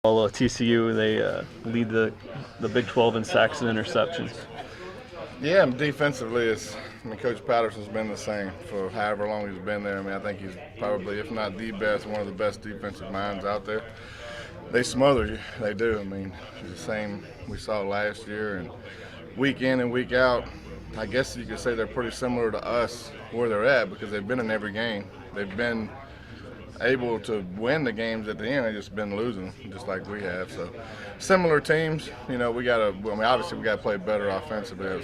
TCU, they lead the Big 12 in sacks and interceptions. Yeah, defensively, Coach Patterson's been the same for however long he's been there. I think he's probably, if not the best, one of the best defensive minds out there. They smother you. They do. It's the same we saw last year, and week in and week out, I guess you could say they're pretty similar to us where they're at because they've been in every game. They've been able to win the games at the end. They've just been losing, just like we have. So, similar teams. Obviously we got to play better offensively.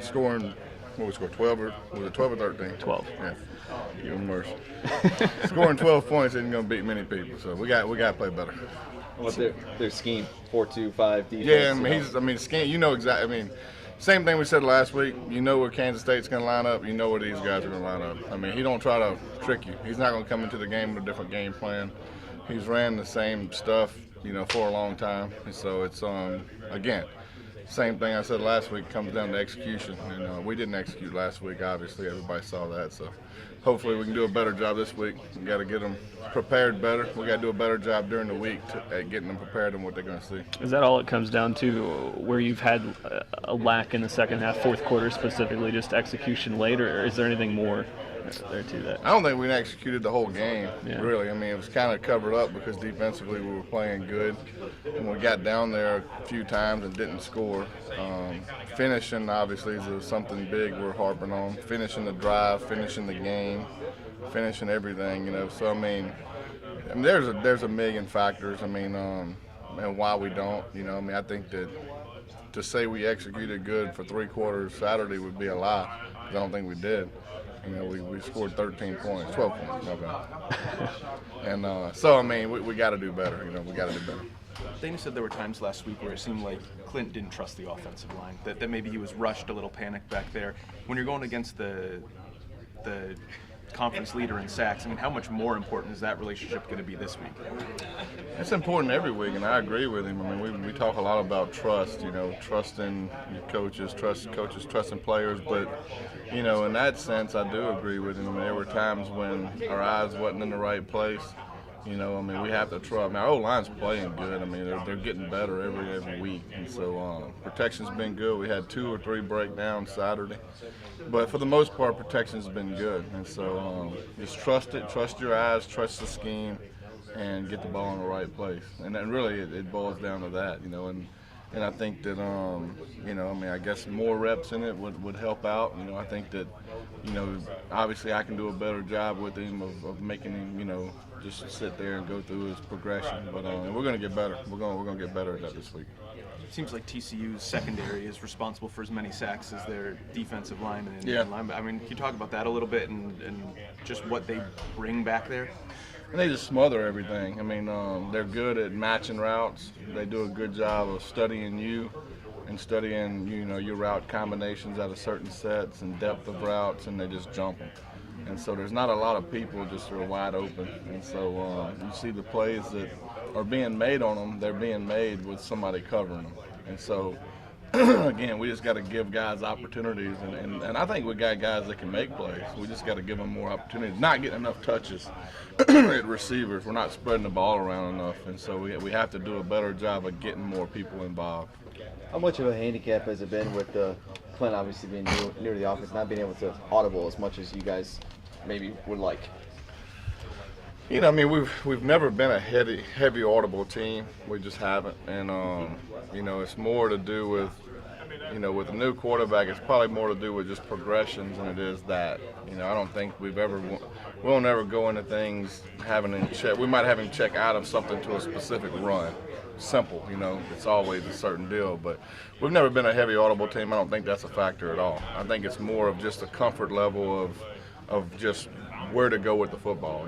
Scoring. What we scored 12 or was it 12 or 13? 12. Yeah, even worse. Scoring 12 points isn't going to beat many people. So we got to play better. What's their scheme? 4-2-5 defense. Yeah, scheme. You know exactly. Same thing we said last week. You know where Kansas State's going to line up. You know where these guys are going to line up. He don't try to trick you. He's not going to come into the game with a different game plan. He's ran the same stuff, for a long time. And so it's again, same thing I said last week. Comes down to execution. And we didn't execute last week. Obviously, everybody saw that. So hopefully we can do a better job this week. We got to get them prepared better. We got to do a better job during the week at getting them prepared and what they're going to see. Is that all it comes down to, where you've had a lack in the second half, fourth quarter specifically, just execution late, or is there anything more there to that? I don't think we executed the whole game, yeah. Really. It was kind of covered up because defensively we were playing good. And we got down there a few times and didn't score. Finishing, obviously, is something big we're harping on. Finishing the drive, finishing the game, finishing everything, So, there's a million factors, and why we don't, I think that to say we executed good for 3 quarters Saturday would be a lie, because I don't think we did. We scored 13 points, 12 points, okay. And we got to do better, we got to do better. Dana said there were times last week where it seemed like Clint didn't trust the offensive line, that maybe he was rushed, a little panicked back there. When you're going against the conference leader in sacks, how much more important is that relationship going to be this week? It's important every week, and I agree with him. We talk a lot about trust, trusting coaches, trusting players, but, in that sense, I do agree with him. There were times when our eyes wasn't in the right place. We have to trust. Our O-line's playing good. They're getting better every week. And so protection's been good. We had 2 or 3 breakdowns Saturday. But for the most part, protection's been good. And so just trust it, trust your eyes, trust the scheme, and get the ball in the right place. And then really it boils down to that, And I think that, I guess more reps in it would help out. I think that, obviously I can do a better job with him of making him, just sit there and go through his progression. But we're going to get better. We're going to get better at that this week. It seems like TCU's secondary is responsible for as many sacks as their defensive line and yeah. Can you talk about that a little bit and just what they bring back there? And they just smother everything. They're good at matching routes. They do a good job of studying you and studying, your route combinations out of certain sets and depth of routes, and they just jump them. And so there's not a lot of people just are wide open. And so you see the plays that are being made on them, they're being made with somebody covering them. And so, again, we just got to give guys opportunities. And I think we got guys that can make plays. We just got to give them more opportunities. Not getting enough touches at receivers. We're not spreading the ball around enough. And so we have to do a better job of getting more people involved. How much of a handicap has it been with Clint obviously being new to the offense, not being able to audible as much as you guys maybe would like? We've never been a heavy audible team. We just haven't, and it's more to do with, with a new quarterback. It's probably more to do with just progressions than it is that. I don't think we'll never go into things having him check. We might have him check out of something to a specific run. Simple, it's always a certain deal, but we've never been a heavy audible team. I don't think that's a factor at all. I think it's more of just a comfort level of just where to go with the football,